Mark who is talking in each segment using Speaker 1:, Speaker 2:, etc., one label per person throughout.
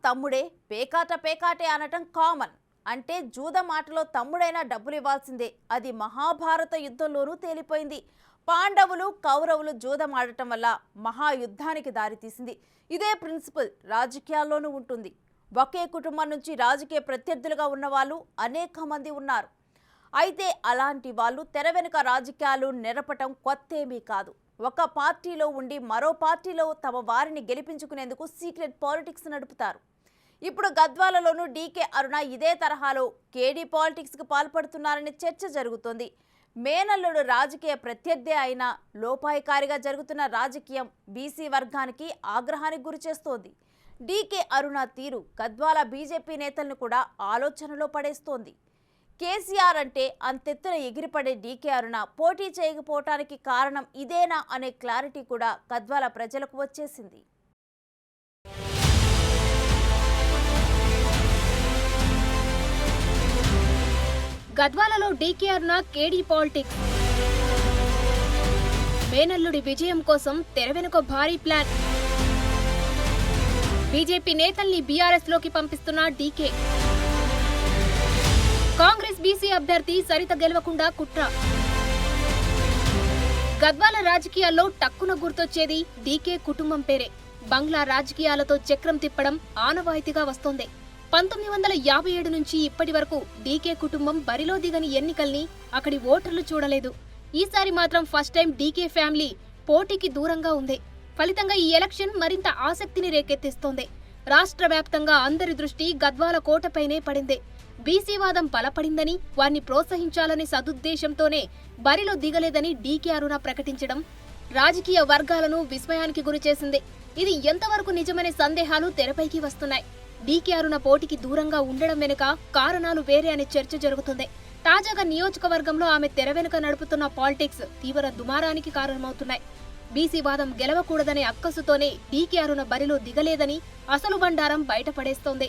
Speaker 1: తమ్ముడే పేకాట పేకాటే అనటం కామన్. అంటే జూదం ఆటలో తమ్ముడైనా డబ్బులు ఇవ్వాల్సిందే. అది మహాభారత యుద్ధంలోనూ తేలిపోయింది. పాండవులు కౌరవులు జూదం ఆడటం వల్ల మహాయుద్ధానికి దారితీసింది. ఇదే ప్రిన్సిపల్ రాజకీయాల్లోనూ ఉంటుంది. ఒకే కుటుంబం నుంచి రాజకీయ ప్రత్యర్థులుగా ఉన్న వాళ్ళు అనేక మంది ఉన్నారు. అయితే అలాంటి వాళ్ళు తెర వెనుక రాజకీయాలు నెరపటం కొత్తేమీ కాదు. ఒక పార్టీలో ఉండి మరో పార్టీలో తమ వారిని గెలిపించుకునేందుకు సీక్రెట్ పాలిటిక్స్ నడుపుతారు. ఇప్పుడు గద్వాలలోనూ డీకే అరుణ ఇదే తరహాలో కేడీ పాలిటిక్స్కి పాల్పడుతున్నారని చర్చ జరుగుతోంది. మేనల్లుడు రాజకీయ ప్రత్యర్థి అయినా లోపాయికారిగా జరుగుతున్న రాజకీయం బీసీ వర్గానికి ఆగ్రహానికి గురిచేస్తోంది. డీకే అరుణ తీరు గద్వాల బీజేపీ నేతలను కూడా ఆలోచనలో పడేస్తోంది. కేసీఆర్ అంటే అంతెత్తున ఎగిరిపడే డీకే అరుణ పోటీ చేయకపోవటానికి కారణం ఇదేనా అనే క్లారిటీ కూడా గద్వాల ప్రజలకు వచ్చేసింది.
Speaker 2: గద్వాలలో డీకే అరుణ కేడీ పాలిటిక్స్. మేనల్లుడి విజయం కోసం తెర వెనుక భారీ ప్లాన్. బీజేపీ నేతల్ని బీఆర్ఎస్ లోకి పంపిస్తున్న డీకే. కాంగ్రెస్ బీసీ అభ్యర్థి సరిత గెలవకుండా కుట్ర. గద్వాల రాజకీయాల్లో టక్కున గుర్తొచ్చేది డీకే కుటుంబం పేరే. బంగ్లా రాజకీయాలతో చక్రం తిప్పడం ఆనవాయితీగా వస్తోంది. 1957 నుంచి ఇప్పటి వరకు డీకే కుటుంబం బరిలో దిగని ఎన్నికల్ని అక్కడి ఓటర్లు చూడలేదు. ఈసారి మాత్రం ఫస్ట్ టైం డీకే ఫ్యామిలీ పోటీకి దూరంగా ఉంది. ఫలితంగా ఈ ఎలక్షన్ మరింత ఆసక్తిని రేకెత్తిస్తోంది. రాష్ట్ర వ్యాప్తంగా అందరి దృష్టి గద్వాల కోటపైనే పడింది. బీసీవాదం బలపడిందని, వారిని ప్రోత్సహించాలనే సదుద్దేశంతోనే బరిలో దిగలేదని డీకే అరుణ ప్రకటించడం రాజకీయ వర్గాలను విస్మయానికి గురిచేసింది. ఇది ఎంతవరకు నిజమనే సందేహాలు తెరపైకి వస్తున్నాయి. డీకే అరుణ పోటీకి దూరంగా ఉండడం వెనుక కారణాలు వేరే అనే చర్చ జరుగుతుంది. తాజాగా నియోజకవర్గంలో ఆమె తెర వెనుక నడుపుతున్న పాలిటిక్స్ తీవ్ర దుమారానికి కారణమవుతున్నాయి. బీసీవాదం గెలవకూడదనే అక్కసుతోనే డీకే అరుణ బరిలో దిగలేదని అసలు బండారం బయటపడేస్తోంది.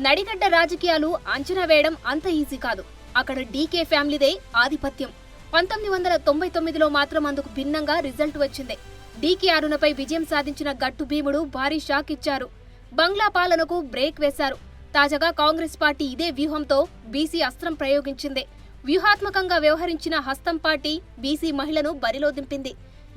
Speaker 2: నడిగడ్డ రాజకీయాలు అంచనా వేయడం అంత ఈజీ కాదు. అక్కడ డీకే ఫ్యామిలీదే ఆధిపత్యం. 1999లో మాత్రం అందుకు భిన్నంగా రిజల్ట్ వచ్చింది. డీకే అరుణపై విజయం సాధించిన గట్టు భీముడు భారీ షాక్ ఇచ్చారు. బంగ్లా పాలనకు బ్రేక్ వేశారు. తాజాగా కాంగ్రెస్ పార్టీ ఇదే వ్యూహంతో బీసీ అస్త్రం ప్రయోగించింది. వ్యూహాత్మకంగా వ్యవహరించిన హస్తం పార్టీ బీసీ మహిళను బరిలో దింపింది.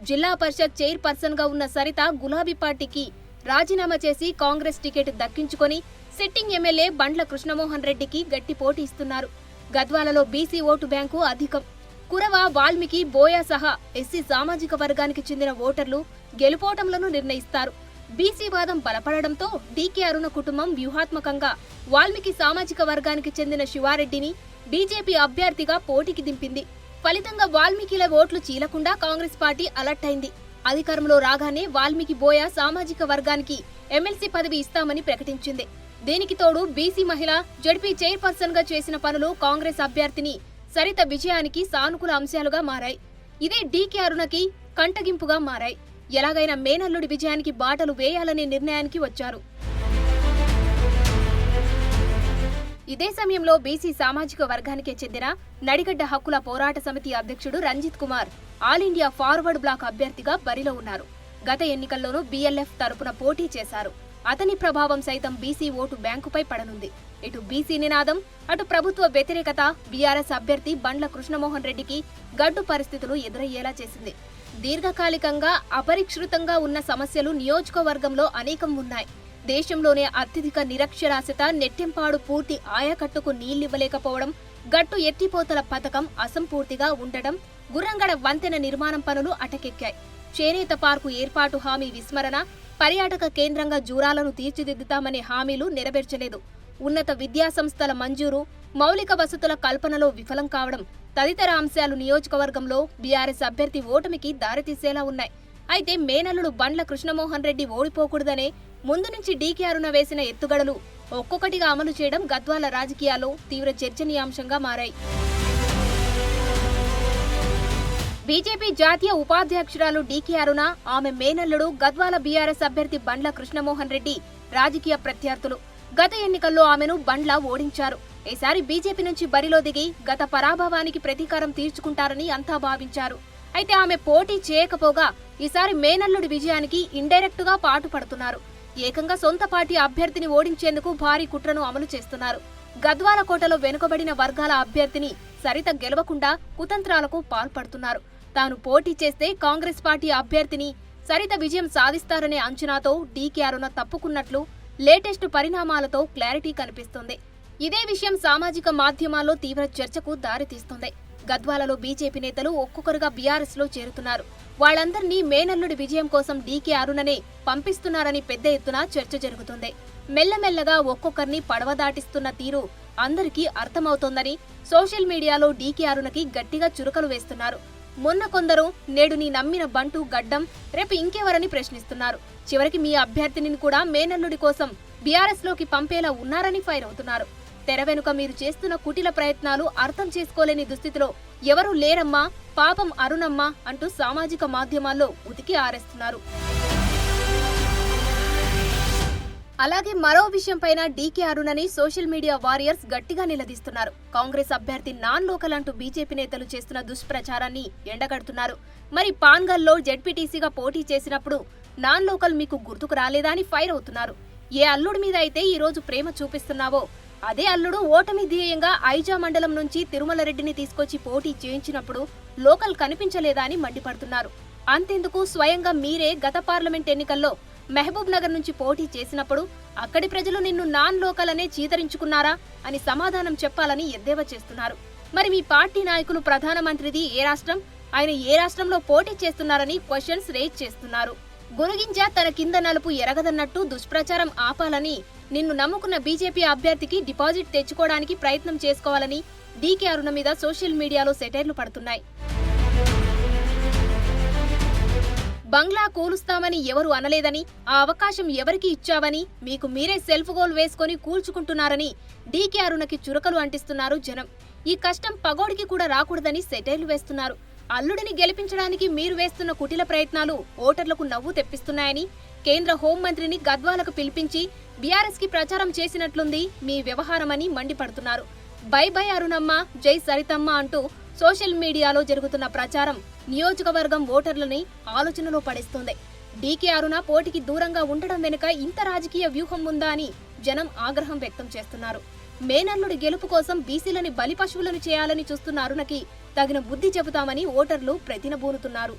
Speaker 2: జిల్లా పరిషత్ చైర్పర్సన్ గా ఉన్న సరిత గులాబీ పార్టీకి రాజీనామా చేసి కాంగ్రెస్ టికెట్ దక్కించుకొని సిట్టింగ్ ఎమ్మెల్యే బండ్ల కృష్ణమోహన్ రెడ్డికి గట్టి పోటీ ఇస్తున్నారు. గద్వాలలో బీసీ ఓటు బ్యాంకు అధికం. కురవ, వాల్మీకి, బోయా సహా ఎస్సీ సామాజిక వర్గానికి చెందిన ఓటర్లు గెలుపోటంలను నిర్ణయిస్తారు. బీసీ వాదం బలపడడంతో డీకే అరుణ కుటుంబం వ్యూహాత్మకంగా వాల్మీకి సామాజిక వర్గానికి చెందిన శివారెడ్డిని బీజేపీ అభ్యర్థిగా పోటీకి దింపింది. ఫలితంగా వాల్మీకిల ఓట్లు చీలకుండా కాంగ్రెస్ పార్టీ అలర్ట్ అయింది. అధికారంలో రాగానే వాల్మీకి బోయా సామాజిక వర్గానికి ఎమ్మెల్సీ పదవి ఇస్తామని ప్రకటించింది. దీనికి తోడు బీసీ మహిళ జడ్పీ చైర్పర్సన్ గా చేసిన పనులు కాంగ్రెస్ అభ్యర్థిని సరిత విజయానికి సానుకూల అంశాలుగా మారాయి. ఇదే డీకే అరుణకి కంటగింపుగా మారాయి. ఎలాగైనా మేనల్లుడి విజయానికి బాటలు వేయాలనే నిర్ణయానికి వచ్చారు. ఇదే సమయంలో బీసీ సామాజిక వర్గానికి చెందిన నడిగడ్డ హక్కుల పోరాట సమితి అధ్యక్షుడు Ranjit Kumar all India forward bloc అభ్యర్థిగా బరిలో ఉన్నారు. గత ఎన్నికల్లోనూ బీఎల్ఎఫ్ తరపున పోటీ చేశారు. అతని ప్రభావం సైతం బీసీ ఓటు బ్యాంకుపై పడనుంది. ఇటు బీసీ నినాదం, అటు ప్రభుత్వ వ్యతిరేకత బీఆర్ఎస్ అభ్యర్థి బండ్ల కృష్ణమోహన్ రెడ్డికి గడ్డు పరిస్థితులు ఎదురయ్యేలా చేసింది. దీర్ఘకాలికంగా అపరిష్కృతంగా ఉన్న సమస్యలు నియోజకవర్గంలో అనేకం ఉన్నాయి. దేశంలోనే అత్యధిక నిరక్షరాస్యత, నెట్టెంపాడు పూర్తి ఆయకట్టుకు నీళ్లివ్వలేకపోవడం, గట్టు ఎత్తిపోతల పథకం అసంపూర్తిగా ఉండటం, గుర్రంగడ వంతెన నిర్మాణం పనులు అటకెక్కాయి. చేనేత పార్కు ఏర్పాటు హామీ విస్మరణ, పర్యాటక కేంద్రంగా జూరాలను తీర్చిదిద్దుతామనే హామీలు నెరవేర్చలేదు. ఉన్నత విద్యాసంస్థల మంజూరు, మౌలిక వసతుల కల్పనలో విఫలం కావడం తదితర అంశాలు నియోజకవర్గంలో బీఆర్ఎస్ అభ్యర్థి ఓటమికి దారితీసేలా ఉన్నాయి. అయితే మేనల్లుడు బండ్ల కృష్ణమోహన్ రెడ్డి ఓడిపోకూడదనే ముందు నుంచి డీకే అరుణ వేసిన ఎత్తుగడలు ఒక్కొక్కటిగా అమలు చేయడం గద్వాల రాజకీయాల్లో తీవ్ర చర్చనీయాంశంగా మారాయి. బీజేపీ జాతీయ ఉపాధ్యక్షురాలు డీకే అరుణ, ఆమె మేనల్లుడు గద్వాల బీఆర్ఎస్ అభ్యర్థి బండ్ల కృష్ణమోహన్ రెడ్డి రాజకీయ ప్రత్యర్థులు. గత ఎన్నికల్లో ఆమెను బండ్ల ఓడించారు. ఈసారి బీజేపీ నుంచి బరిలో దిగి గత పరాభవానికి ప్రతీకారం తీర్చుకుంటారని అంతా భావించారు. అయితే ఆమె పోటీ చేయకపోగా ఈసారి మేనల్లుడి విజయానికి ఇండైరెక్ట్ గా పాటు పడుతున్నారు. ఏకంగా సొంత పార్టీ అభ్యర్థిని ఓడించేందుకు భారీ కుట్రను అమలు చేస్తున్నారు. గద్వాల కోటలో వెనుకబడిన వర్గాల అభ్యర్థిని సరిత గెలవకుండా కుతంత్రాలకు పాల్పడుతున్నారు. తాను పోటీ చేస్తే కాంగ్రెస్ పార్టీ అభ్యర్థిని సరిత విజయం సాధిస్తారనే అంచనాతో డీకే అరుణ తప్పుకున్నట్లు లేటెస్ట్ పరిణామాలతో క్లారిటీ కనిపిస్తుంది. ఇదే విషయం సామాజిక మాధ్యమాల్లో తీవ్ర చర్చకు దారితీస్తుంది. గద్వాలలో బీజేపీ నేతలు ఒక్కొక్కరుగా బీఆర్ఎస్ లో చేరుతున్నారు. వాళ్ళందరినీ మేనల్లుడి విజయం కోసం డీకే అరుణనే పంపిస్తున్నారని పెద్ద ఎత్తున చర్చ జరుగుతుంది. మెల్లమెల్లగా ఒక్కొక్కరిని పడవ దాటిస్తున్న తీరు అందరికీ అర్థమవుతోందని సోషల్ మీడియాలో డీకే అరుణకి గట్టిగా చురకలు వేస్తున్నారు. మొన్న కొందరు నేడు నీ నమ్మిన బంటు గడ్డం రేపు ఇంకెవరని ప్రశ్నిస్తున్నారు. చివరికి మీ అభ్యర్థిని కూడా మేనల్లుడి కోసం బీఆర్ఎస్ లోకి పంపేలా ఉన్నారని ఫైర్ అవుతున్నారు. తెర వెనుక మీరు చేస్తున్న కుటిల ప్రయత్నాలు అర్థం చేసుకోలేని దుస్థితిలో ఎవరూ లేరమ్మా, పాపం అరుణమ్మ అంటూ సామాజిక మాధ్యమాల్లో ఉతికి ఆరేస్తున్నారు. అలాగే మరో విషయంపైన డీకే అరుణని సోషల్ మీడియా వారియర్స్ గట్టిగా నిలదీస్తున్నారు. కాంగ్రెస్ అభ్యర్థి నాన్ లోకల్ అంటూ బీజేపీ నేతలు చేస్తున్న దుష్ప్రచారాన్ని ఎండగడుతున్నారు. మరి పాన్గల్లో జెడ్పీటీసీగా పోటీ చేసినప్పుడు నాన్ లోకల్ మీకు గుర్తుకు రాలేదా అని ఫైర్ అవుతున్నారు. ఏ అల్లుడి మీద అయితే ఈ రోజు ప్రేమ చూపిస్తున్నావో అదే అల్లుడు ఓటమి ధ్యేయంగా ఐజా మండలం నుంచి తిరుమల రెడ్డిని తీసుకొచ్చి పోటీ చేయించినప్పుడు లోకల్ కనిపించలేదా అని మండిపడుతున్నారు. అంతెందుకు స్వయంగా మీరే గత పార్లమెంట్ ఎన్నికల్లో మహబూబ్ నగర్ నుంచి పోటీ చేసినప్పుడు అక్కడి ప్రజలు నిన్ను నాన్ లోకల్ అనే చీతరించుకున్నారా అని సమాధానం చెప్పాలని ఎద్దేవా చేస్తున్నారు. మరి మీ పార్టీ నాయకులు ప్రధానమంత్రిది ఏ రాష్ట్రం, ఆయన ఏ రాష్ట్రంలో పోటీ చేస్తున్నారని క్వశ్చన్స్ రేజ్ చేస్తున్నారు. గురుగింజ తన కింద నలుపు ఎరగదన్నట్టు దుష్ప్రచారం ఆపాలని, నిన్ను నమ్ముకున్న బీజేపీ అభ్యర్థికి డిపాజిట్ తెచ్చుకోవడానికి ప్రయత్నం చేసుకోవాలని డీకే అరుణ మీద సోషల్ మీడియాలో సెటైర్లు పడుతున్నాయి. బంగ్లా కూలుస్తామని ఎవరు అనలేదని, ఆ అవకాశం ఎవరికి ఇచ్చావని మీకు మీరే సెల్ఫ్ గోల్ వేసుకుని కూల్చుకుంటున్నారని డీకే అరుణకి చురకలు అంటిస్తున్నారు జనం. ఈ కష్టం పగోడికి కూడా రాకూడదని సెటైర్లు వేస్తున్నారు. అల్లుడిని గెలిపించడానికి మీరు వేస్తున్న కుటిల ప్రయత్నాలు ఓటర్లకు నవ్వు తెప్పిస్తున్నాయని, కేంద్ర హోంమంత్రిని గద్వాలకు పిలిపించి బీఆర్ఎస్ కి ప్రచారం చేసినట్లుంది మీ వ్యవహారమని మండిపడుతున్నారు. బై బై అరుణమ్మ, జై సరితమ్మ అంటూ సోషల్ మీడియాలో జరుగుతున్న ప్రచారం నియోజకవర్గం ఓటర్లని ఆలోచనలో పడేస్తోంది. డీకే అరుణ పోటీకి దూరంగా ఉండడం వెనుక ఇంత రాజకీయ వ్యూహం ఉందా అని జనం ఆగ్రహం వ్యక్తం చేస్తున్నారు. మేనల్లుడి గెలుపు కోసం బీసీలని బలి పశువులను చేయాలని చూస్తున్న అరుణకి తగిన బుద్ధి చెబుతామని ఓటర్లు ప్రతినబూనుతున్నారు.